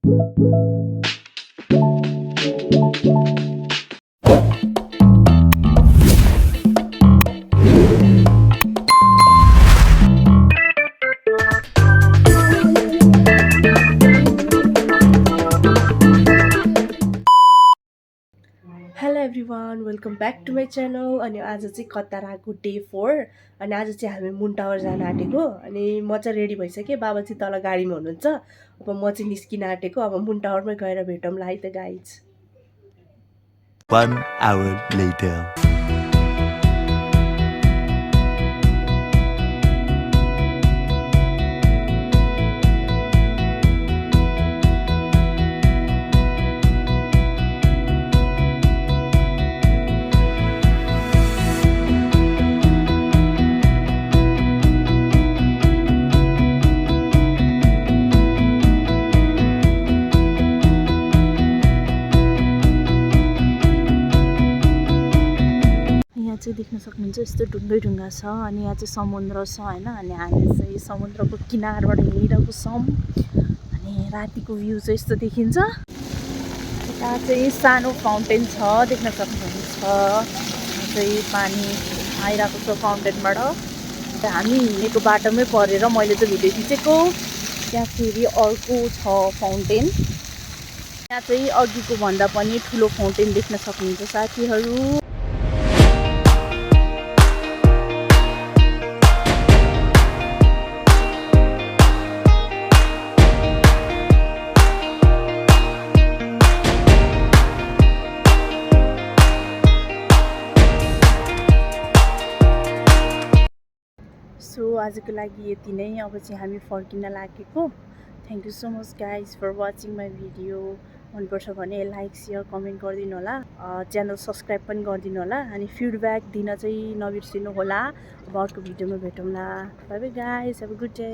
Hello everyone welcome back to my channel. अनि आज चाहिँ खतराको डे 4। अनि आज चाहिँ हामी मुन टावर जान आँटेको। अनि म चाहिँ रेडी भइसकेँ, बाबा चाहिँ तल गाडीमा हुनुहुन्छ। अब म चाहिँ निस्किन आँटेको। अब मुन टावरमै गएर भेटौँला है त गाइज। 1 hour later. यहाँ चाहिँ देख्न सक्नुहुन्छ यस्तो ढुङ्गा छ अनि यहाँ चाहिँ समुद्र छ हैन। अनि हामी चाहिँ समुद्रको किनारबाट हेरिरहेको छौँ। अनि रातिको भ्यू चाहिँ यस्तो देखिन्छ। यता चाहिँ सानो फाउन्टेन छ, देख्न सक्नुहुन्छ। यहाँ चाहिँ पानी आइरहेको छ फाउन्टेनबाट। हामी हिँडेको बाटोमै परेर मैले चाहिँ भिडियो खिचेको। त्यहाँ फेरि अर्को छ फाउन्टेन। यहाँ चाहिँ अघिको भन्दा पनि ठुलो फाउन्टेन देख्न सक्नुहुन्छ साथीहरू। सो आजको लागि यति नै। अब चाहिँ हामी फर्किन लागेको। Thank you so much guys for watching my video. मनपर्छ भने लाइक सेयर कमेन्ट गरिदिनु होला। च्यानल सब्सक्राइब पनि गरिदिनु होला। अनि फिडब्याक दिन चाहिँ नबिर्सिनु होला। अब अर्को भिडियोमा भेटौँला। Bye bye guys, have a good day.